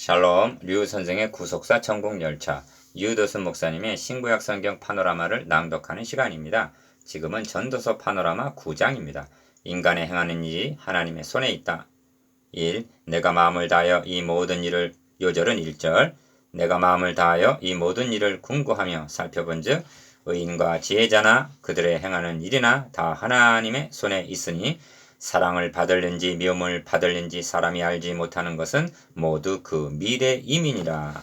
샬롬, 류 선생의 구속사 천국열차, 유도순 목사님의 신구약 성경 파노라마를 낭독하는 시간입니다. 지금은 전도서 파노라마 9장입니다. 인간의 행하는 일이 하나님의 손에 있다. 1. 내가 마음을 다하여 이 모든 일을 요절은 1절 내가 마음을 다하여 이 모든 일을 궁구하며 살펴본즉 의인과 지혜자나 그들의 행하는 일이나 다 하나님의 손에 있으니 사랑을 받을는지 미움을 받을는지 사람이 알지 못하는 것은 모두 그 미래 이민이라.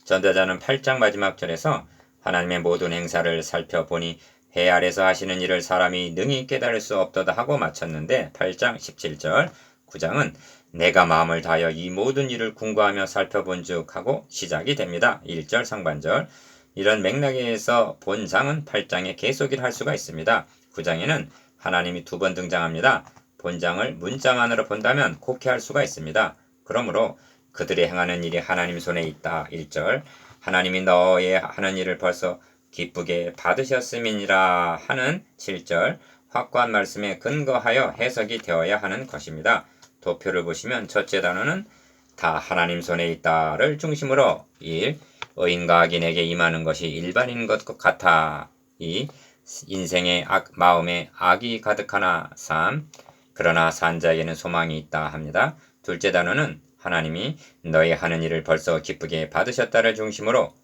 전도자는 8장 마지막 절에서 하나님의 모든 행사를 살펴보니 해 아래서 하시는 일을 사람이 능히 깨달을 수 없도다 하고 마쳤는데 8장 17절 9장은 내가 마음을 다하여 이 모든 일을 궁구하며 살펴본즉 하고 시작이 됩니다. 1절 상반절. 이런 맥락에서 본장은 8장의 계속을 할 수가 있습니다. 9장에는 하나님이 2번 등장합니다. 본장을 문자만으로 본다면 곱게 할 수가 있습니다. 그러므로 그들이 행하는 일이 하나님 손에 있다. 1절 하나님이 너의 하는 일을 벌써 기쁘게 받으셨음이니라 하는 7절 확고한 말씀에 근거하여 해석이 되어야 하는 것입니다. 도표를 보시면 첫째 단어는 다 하나님 손에 있다를 중심으로 1. 의인과 악인에게 임하는 것이 일반인 것 같아. 2. 인생의 마음에 악이 가득하나. 3. 그러나 산자에게는 소망이 있다 합니다. 둘째 단어는 하나님이 너희 하는 일을 벌써 기쁘게 받으셨다를 중심으로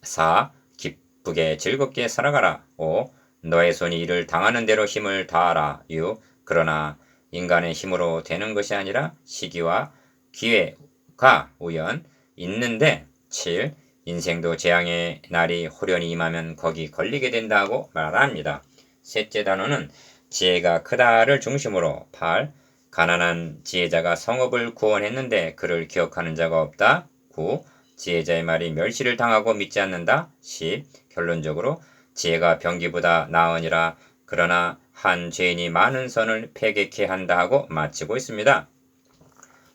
4. 기쁘게 즐겁게 살아가라. 5. 너의 손이 일을 당하는 대로 힘을 다하라. 6. 그러나 인간의 힘으로 되는 것이 아니라 시기와 기회가 우연 있는데 7. 인생도 재앙의 날이 호련히 임하면 거기 걸리게 된다고 말합니다. 셋째 단어는 지혜가 크다를 중심으로 8. 가난한 지혜자가 성읍을 구원했는데 그를 기억하는 자가 없다. 9. 지혜자의 말이 멸시를 당하고 믿지 않는다. 10. 결론적으로 지혜가 병기보다 나으니라. 그러나 한 죄인이 많은 선을 패객케 한다 하고 마치고 있습니다.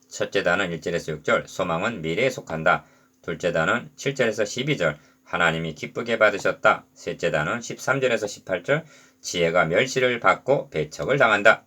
첫째 단은 1절에서 6절 소망은 미래에 속한다. 둘째 단은 7절에서 12절 하나님이 기쁘게 받으셨다. 셋째 단은 13절에서 18절 지혜가 멸시를 받고 배척을 당한다.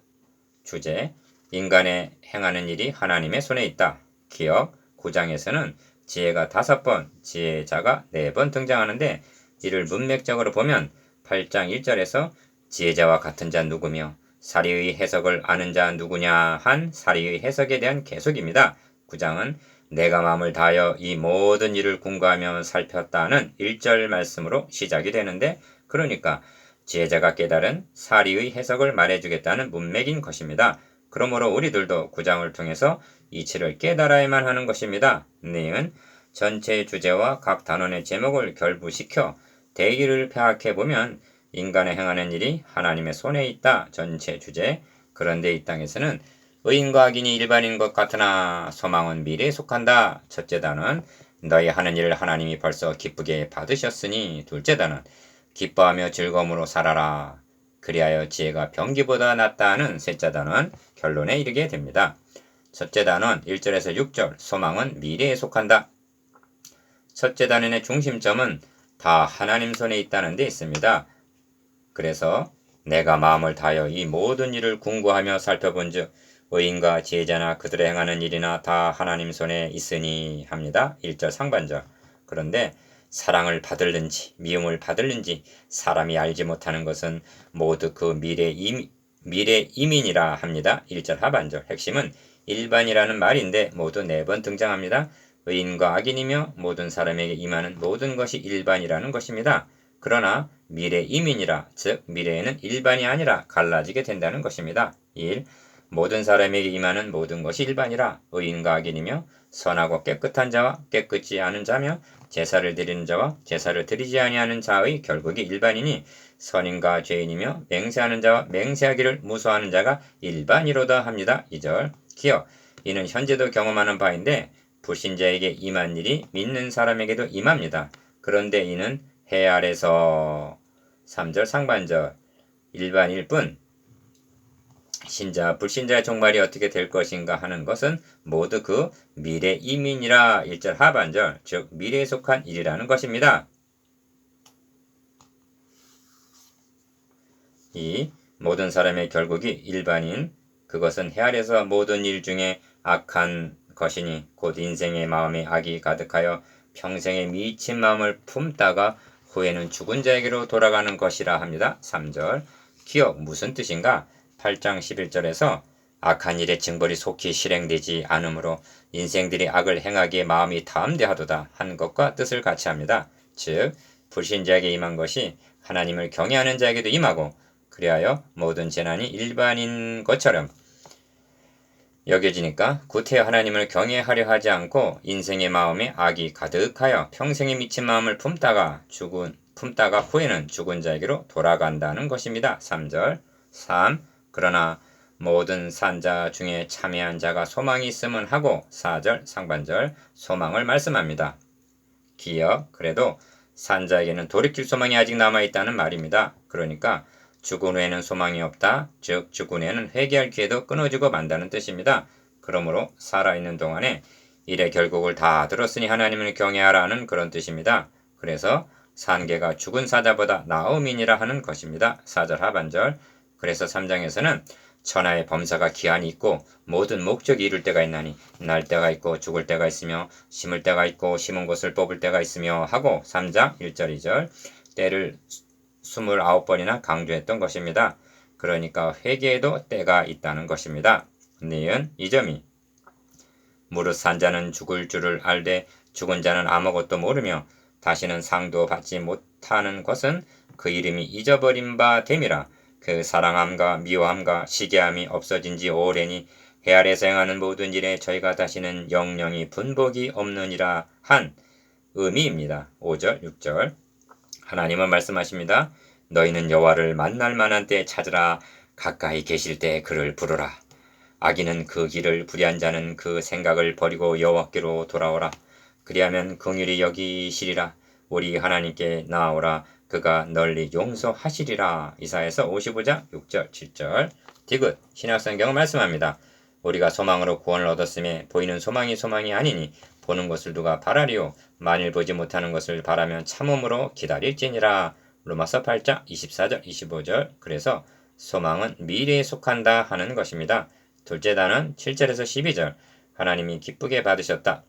주제 인간의 행하는 일이 하나님의 손에 있다. 기억 9장에서는 지혜가 5번, 지혜자가 4번 등장하는데 이를 문맥적으로 보면 8장 1절에서 지혜자와 같은 자 누구며 사리의 해석을 아는 자 누구냐 한 사리의 해석에 대한 계속입니다. 9장은 내가 마음을 다하여 이 모든 일을 궁구하며 살폈다는 1절 말씀으로 시작이 되는데 그러니까 지혜자가 깨달은 사리의 해석을 말해주겠다는 문맥인 것입니다. 그러므로 우리들도 9장을 통해서 이치를 깨달아야만 하는 것입니다. 니은 전체 주제와 각 단원의 제목을 결부시켜 대의를 파악해보면 인간의 행하는 일이 하나님의 손에 있다. 전체 주제. 그런데 이 땅에서는 의인과 악인이 일반인 것 같으나 소망은 미래에 속한다. 첫째 단은 너희 하는 일을 하나님이 벌써 기쁘게 받으셨으니. 둘째 단은 기뻐하며 즐거움으로 살아라. 그리하여 지혜가 병기보다 낫다는 셋째 단은 결론에 이르게 됩니다. 첫째 단은 1절에서 6절 소망은 미래에 속한다. 첫째 단원의 중심점은 다 하나님 손에 있다는 데 있습니다. 그래서 내가 마음을 다하여 이 모든 일을 궁구하며 살펴본즉 의인과 지혜자나 그들의 행하는 일이나 다 하나님 손에 있으니 합니다. 1절 상반절. 그런데 사랑을 받을는지 미움을 받을는지 사람이 알지 못하는 것은 모두 그 미래 이민이라 합니다. 1절 하반절. 핵심은 일반이라는 말인데 모두 4번 등장합니다. 의인과 악인이며 모든 사람에게 임하는 모든 것이 일반이라는 것입니다. 그러나 미래 이민이라 즉 미래에는 일반이 아니라 갈라지게 된다는 것입니다. 1. 모든 사람에게 임하는 모든 것이 일반이라 의인과 악인이며 선하고 깨끗한 자와 깨끗지 않은 자며 제사를 드리는 자와 제사를 드리지 아니하는 자의 결국이 일반이니 선인과 죄인이며 맹세하는 자와 맹세하기를 무소하는 자가 일반이로다 합니다. 2절 기억 이는 현재도 경험하는 바인데 불신자에게 임한 일이 믿는 사람에게도 임합니다. 그런데 이는 해 아래서 3절 상반절 일반일 뿐 신자 불신자의 종말이 어떻게 될 것인가 하는 것은 모두 그 미래 이민이라 1절 하반절 즉 미래에 속한 일이라는 것입니다. 이 모든 사람의 결국이 일반인 그것은 해 아래서 모든 일 중에 악한 것이니 곧 인생의 마음에 악이 가득하여 평생에 미친 마음을 품다가 후에는 죽은 자에게로 돌아가는 것이라 합니다. 3절. 기억 무슨 뜻인가? 8장 11절에서 악한 일의 징벌이 속히 실행되지 않으므로 인생들이 악을 행하기에 마음이 담대하도다 한 것과 뜻을 같이 합니다. 즉 불신자에게 임한 것이 하나님을 경외하는 자에게도 임하고 그리하여 모든 재난이 일반인 것처럼 여겨지니까 구태여 하나님을 경외하려 하지 않고 인생의 마음에 악이 가득하여 평생에 미친 마음을 품다가 후에는 죽은 자에게로 돌아간다는 것입니다. 3절. 3. 그러나 모든 산자 중에 참회한 자가 소망이 있음은 하고 4절 상반절 소망을 말씀합니다. 기억 그래도 산자에게는 돌이킬 소망이 아직 남아있다는 말입니다. 그러니까 죽은 후에는 소망이 없다. 즉 죽은 후에는 회개할 기회도 끊어지고 만다는 뜻입니다. 그러므로 살아있는 동안에 일의 결국을 다 들었으니 하나님을 경외하라는 그런 뜻입니다. 그래서 산계가 죽은 사자보다 나음이니라 하는 것입니다. 4절 하반절. 그래서 3장에서는 천하의 범사가 기한이 있고 모든 목적이 이룰 때가 있나니 날 때가 있고 죽을 때가 있으며 심을 때가 있고 심은 것을 뽑을 때가 있으며 하고 3장 1절 2절 때를 29번이나 강조했던 것입니다. 그러니까 회개에도 때가 있다는 것입니다. 니은 이 점이 무릇 산자는 죽을 줄을 알되 죽은 자는 아무것도 모르며 다시는 상도 받지 못하는 것은 그 이름이 잊어버린 바 됨이라. 그 사랑함과 미워함과 시기함이 없어진 지 오래니 해 아래에서 행하는 모든 일에 저희가 다시는 영영이 분복이 없느니라 한 의미입니다. 5절 6절 하나님은 말씀하십니다. 너희는 여호와를 만날 만한 때 찾으라. 가까이 계실 때 그를 부르라. 악인은 그 길을 불의한 자는 그 생각을 버리고 여호와께로 돌아오라. 그리하면 긍휼히 여기시리라. 우리 하나님께 나아오라. 그가 널리 용서하시리라. 이사야서 55장 6절 7절 디귿 신약성경은 말씀합니다. 우리가 소망으로 구원을 얻었음에 보이는 소망이 아니니 보는 것을 누가 바라리요. 만일 보지 못하는 것을 바라면 참음으로 기다릴지니라. 로마서 8장 24절 25절 그래서 소망은 미래에 속한다 하는 것입니다. 둘째 단은 7절에서 12절 하나님이 기쁘게 받으셨다.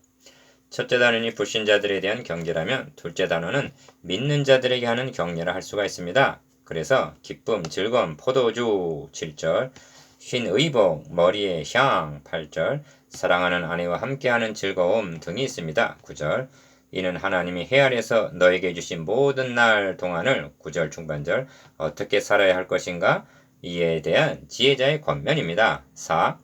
첫째 단원이 불신자들에 대한 경계라면 둘째 단원은 믿는 자들에게 하는 격려라 할 수가 있습니다. 그래서 기쁨, 즐거움, 포도주 7절, 흰 의복, 머리에 향 8절, 사랑하는 아내와 함께하는 즐거움 등이 있습니다. 9절, 이는 하나님이 해 아래에서 너에게 주신 모든 날 동안을 9절 중반절 어떻게 살아야 할 것인가 이에 대한 지혜자의 권면입니다. 4.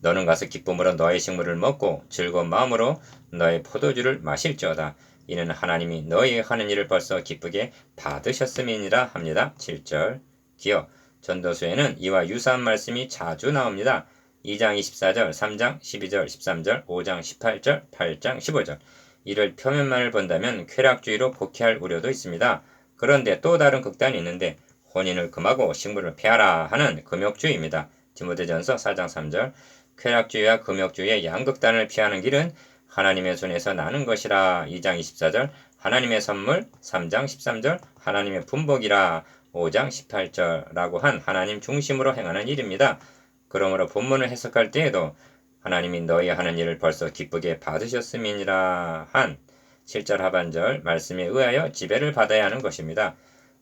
너는 가서 기쁨으로 너의 식물을 먹고 즐거운 마음으로 너의 포도주를 마실지어다. 이는 하나님이 너희 하는 일을 벌써 기쁘게 받으셨음이니라 합니다. 7절 기억 전도서에는 이와 유사한 말씀이 자주 나옵니다. 2장 24절, 3장 12절, 13절, 5장 18절, 8장 15절 이를 표면만을 본다면 쾌락주의로 곡해할 우려도 있습니다. 그런데 또 다른 극단이 있는데 혼인을 금하고 식물을 폐하라 하는 금욕주의입니다. 디모데전서 4장 3절 쾌락주의와 금욕주의의 양극단을 피하는 길은 하나님의 손에서 나는 것이라. 2장 24절 하나님의 선물 3장 13절 하나님의 분복이라. 5장 18절라고 한 하나님 중심으로 행하는 일입니다. 그러므로 본문을 해석할 때에도 하나님이 너희 하는 일을 벌써 기쁘게 받으셨음이니라 한 7절 하반절 말씀에 의하여 지배를 받아야 하는 것입니다.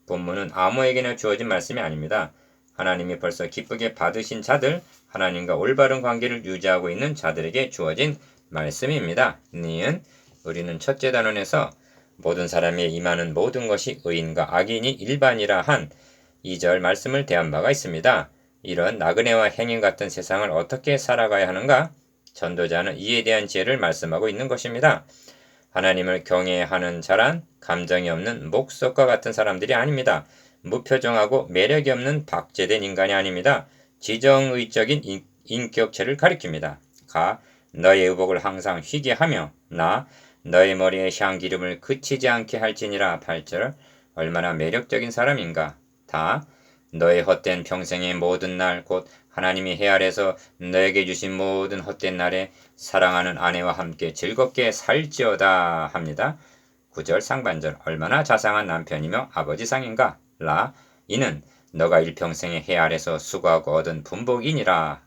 본문은 아무에게나 주어진 말씀이 아닙니다. 하나님이 벌써 기쁘게 받으신 자들, 하나님과 올바른 관계를 유지하고 있는 자들에게 주어진 말씀입니다. 니은 우리는 첫째 단원에서 모든 사람에 임하는 모든 것이 의인과 악인이 일반이라 한 2절 말씀을 대한 바가 있습니다. 이런 나그네와 행인 같은 세상을 어떻게 살아가야 하는가? 전도자는 이에 대한 지혜를 말씀하고 있는 것입니다. 하나님을 경외하는 자란 감정이 없는 목석과 같은 사람들이 아닙니다. 무표정하고 매력이 없는 박제된 인간이 아닙니다. 지정의적인 인격체를 가리킵니다. 가 너의 의복을 항상 휘게 하며 나 너의 머리에 향기름을 그치지 않게 할지니라. 8절 얼마나 매력적인 사람인가. 다 너의 헛된 평생의 모든 날 곧 하나님이 해 아래에서 너에게 주신 모든 헛된 날에 사랑하는 아내와 함께 즐겁게 살지어다 합니다. 9절 상반절 얼마나 자상한 남편이며 아버지상인가. 라 이는 너가 일평생에 해 아래에서 수고하고 얻은 분복이니라.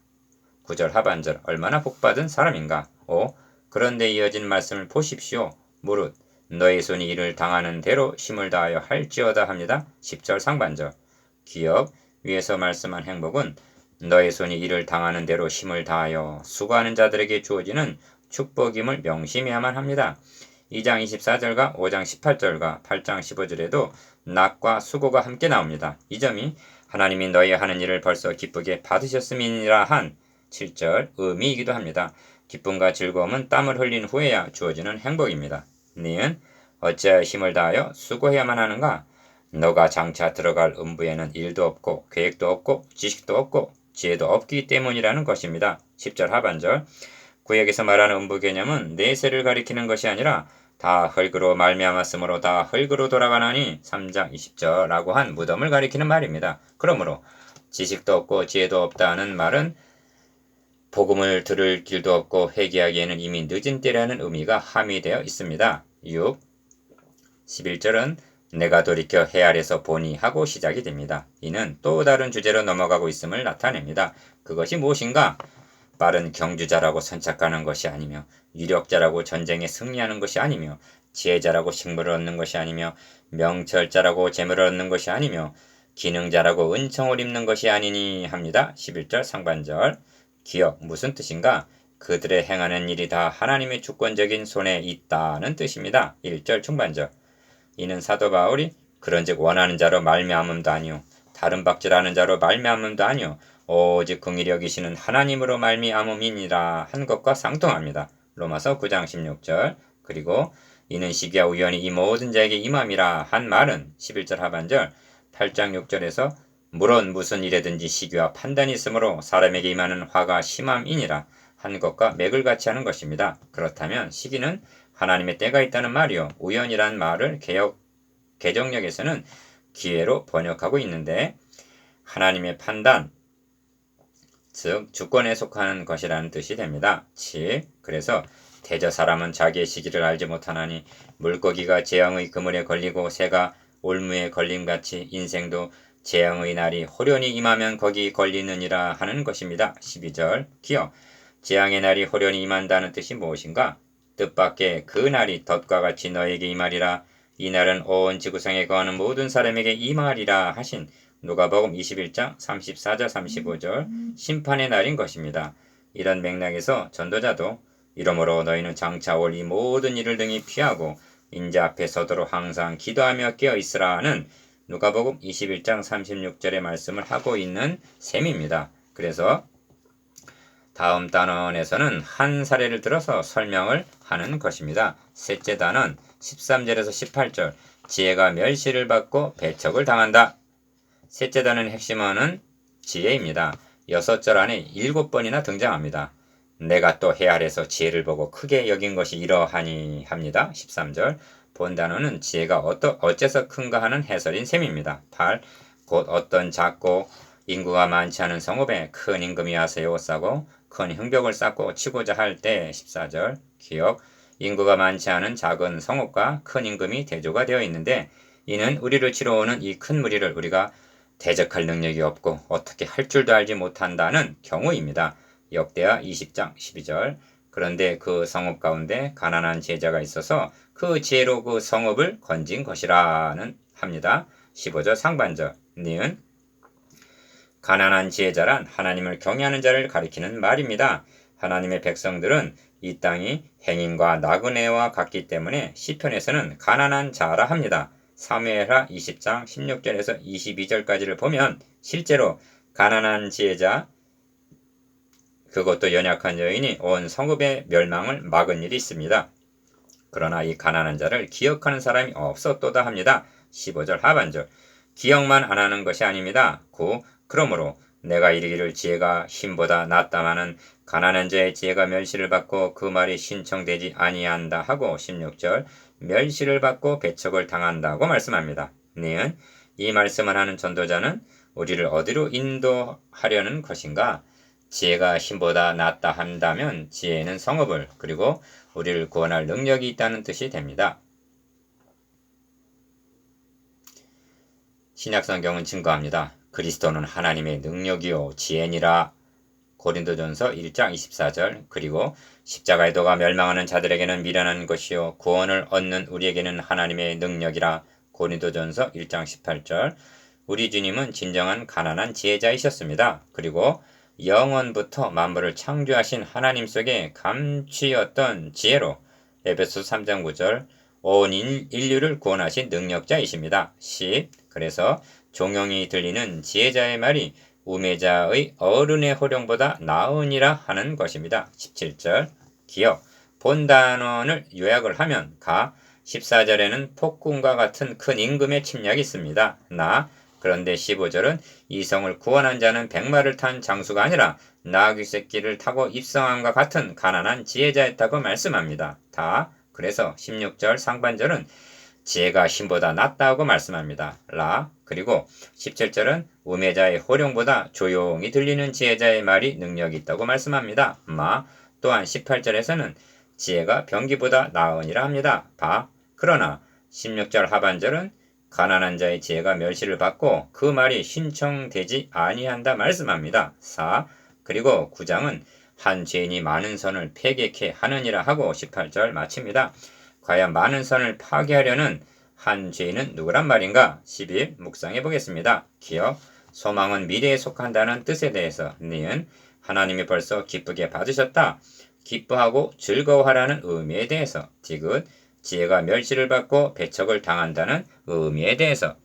9절 하반절 얼마나 복받은 사람인가. 5. 그런데 이어진 말씀을 보십시오. 무릇 너의 손이 이를 당하는 대로 힘을 다하여 할지어다 합니다. 10절 상반절. 기억 위에서 말씀한 행복은 너의 손이 이를 당하는 대로 힘을 다하여 수고하는 자들에게 주어지는 축복임을 명심해야만 합니다. 2장 24절과 5장 18절과 8장 15절에도 낙과 수고가 함께 나옵니다. 이 점이 하나님이 너희 하는 일을 벌써 기쁘게 받으셨음이니라 한 7절 의미이기도 합니다. 기쁨과 즐거움은 땀을 흘린 후에야 주어지는 행복입니다. 니은 어찌하여 힘을 다하여 수고해야만 하는가? 너가 장차 들어갈 음부에는 일도 없고 계획도 없고 지식도 없고 지혜도 없기 때문이라는 것입니다. 10절 하반절 구약에서 말하는 음부 개념은 내세를 가리키는 것이 아니라 다 흙으로 말미암았으므로 다 흙으로 돌아가나니 3장 20절라고 한 무덤을 가리키는 말입니다. 그러므로 지식도 없고 지혜도 없다는 말은 복음을 들을 길도 없고 회개하기에는 이미 늦은 때라는 의미가 함의되어 있습니다. 6. 11절은 내가 돌이켜 해 아래서 보니 하고 시작이 됩니다. 이는 또 다른 주제로 넘어가고 있음을 나타냅니다. 그것이 무엇인가? 빠른 경주자라고 선착하는 것이 아니며 유력자라고 전쟁에 승리하는 것이 아니며 지혜자라고 식물을 얻는 것이 아니며 명철자라고 재물을 얻는 것이 아니며 기능자라고 은총을 입는 것이 아니니 합니다. 11절 상반절. 기억 무슨 뜻인가? 그들의 행하는 일이 다 하나님의 주권적인 손에 있다는 뜻입니다. 1절 중반절. 이는 사도 바울이 그런즉 원하는 자로 말미암음도 아니요 다른 박질하는 자로 말미암음도 아니요 오직 긍휼히 여기시는 하나님으로 말미암음이니라 한 것과 상통합니다. 로마서 9장 16절. 그리고 이는 시기와 우연히 이 모든 자에게 임함이라 한 말은 11절 하반절 8장 6절에서 물론 무슨 일에든지 시기와 판단이 있으므로 사람에게 임하는 화가 심함이니라 한 것과 맥을 같이 하는 것입니다. 그렇다면 시기는 하나님의 때가 있다는 말이요 우연이란 말을 개정역에서는 기회로 번역하고 있는데 하나님의 판단 즉 주권에 속하는 것이라는 뜻이 됩니다. 7. 그래서 대저 사람은 자기의 시기를 알지 못하나니 물고기가 재앙의 그물에 걸리고 새가 올무에 걸림같이 인생도 재앙의 날이 호련히 임하면 거기 걸리느니라 하는 것입니다. 12절 기억 재앙의 날이 호련히 임한다는 뜻이 무엇인가? 뜻밖의 그 날이 덫과 같이 너에게 임하리라. 이 날은 온 지구상에 거하는 모든 사람에게 임하리라 하신 누가복음 21장 34절 35절 심판의 날인 것입니다. 이런 맥락에서 전도자도 이러므로 너희는 장차 올 이 모든 일을 등이 피하고 인자 앞에 서도록 항상 기도하며 깨어있으라는 누가복음 21장 36절의 말씀을 하고 있는 셈입니다. 그래서 다음 단원에서는 한 사례를 들어서 설명을 하는 것입니다. 셋째 단원 13절에서 18절 지혜가 멸시를 받고 배척을 당한다. 셋째 단원의 핵심어는 지혜입니다. 6절 안에 7번이나 등장합니다. 내가 또 해 아래서 지혜를 보고 크게 여긴 것이 이러하니 합니다. 13절 본 단어는 지혜가 어째서 큰가 하는 해설인 셈입니다. 8. 곧 어떤 작고 인구가 많지 않은 성읍에 큰 임금이 와서 에워싸고 큰 흥벽을 쌓고 치고자 할 때 14절 기억 인구가 많지 않은 작은 성읍과 큰 임금이 대조가 되어 있는데 이는 우리를 치러 오는 이 큰 무리를 우리가 대적할 능력이 없고 어떻게 할 줄도 알지 못한다는 경우입니다. 역대하 20장 12절 그런데 그 성읍 가운데 가난한 제자가 있어서 그 지혜로 그 성읍을 건진 것이라는 합니다. 15절 상반절 니은 가난한 지혜자란 하나님을 경외하는 자를 가리키는 말입니다. 하나님의 백성들은 이 땅이 행인과 나그네와 같기 때문에 시편에서는 가난한 자라 합니다. 사무엘하 20장 16절에서 22절까지를 보면 실제로 가난한 지혜자 그것도 연약한 여인이 온 성읍의 멸망을 막은 일이 있습니다. 그러나 이 가난한 자를 기억하는 사람이 없었도다 합니다. 15절 하반절 기억만 안 하는 것이 아닙니다. 9. 그러므로 내가 이르기를 지혜가 힘보다 낫다마는 가난한 자의 지혜가 멸시를 받고 그 말이 신청되지 아니한다 하고 16절 멸시를 받고 배척을 당한다고 말씀합니다. 니은 이 말씀을 하는 전도자는 우리를 어디로 인도하려는 것인가? 지혜가 힘보다 낫다 한다면 지혜는 성읍을 그리고 우리를 구원할 능력이 있다는 뜻이 됩니다. 신약성경은 증거합니다. 그리스도는 하나님의 능력이요 지혜니라. 고린도전서 1장 24절. 그리고 십자가의 도가 멸망하는 자들에게는 미련한 것이요 구원을 얻는 우리에게는 하나님의 능력이라. 고린도전서 1장 18절. 우리 주님은 진정한 가난한 지혜자이셨습니다. 그리고 영원부터 만물을 창조하신 하나님 속에 감추었던 지혜로 에베소 3장 9절 온 인류를 구원하신 능력자이십니다. 10. 그래서 종용이 들리는 지혜자의 말이 우매자의 어른의 호령보다 나으니라 하는 것입니다. 17절 기억 본 단원을 요약을 하면 가 14절에는 폭군과 같은 큰 임금의 침략이 있습니다. 나 그런데 15절은 이성을 구원한 자는 백마를 탄 장수가 아니라 나귀 새끼를 타고 입성함과 같은 가난한 지혜자였다고 말씀합니다. 다 그래서 16절 상반절은 지혜가 힘보다 낫다고 말씀합니다. 라 그리고 17절은 우매자의 호령보다 조용히 들리는 지혜자의 말이 능력이 있다고 말씀합니다. 마 또한 18절에서는 지혜가 병기보다 나으니라 합니다. 바 그러나 16절 하반절은 가난한 자의 지혜가 멸시를 받고 그 말이 신청되지 아니한다 말씀합니다. 4 그리고 9장은 한 죄인이 많은 선을 폐객해 하느니라 하고 18절 마칩니다. 과연 많은 선을 파괴하려는 한 죄인은 누구란 말인가? 10일 묵상해 보겠습니다. 기억, 소망은 미래에 속한다는 뜻에 대해서 니은 하나님이 벌써 기쁘게 받으셨다. 기뻐하고 즐거워하라는 의미에 대해서 디귿 지혜가 멸시를 받고 배척을 당한다는 의미에 대해서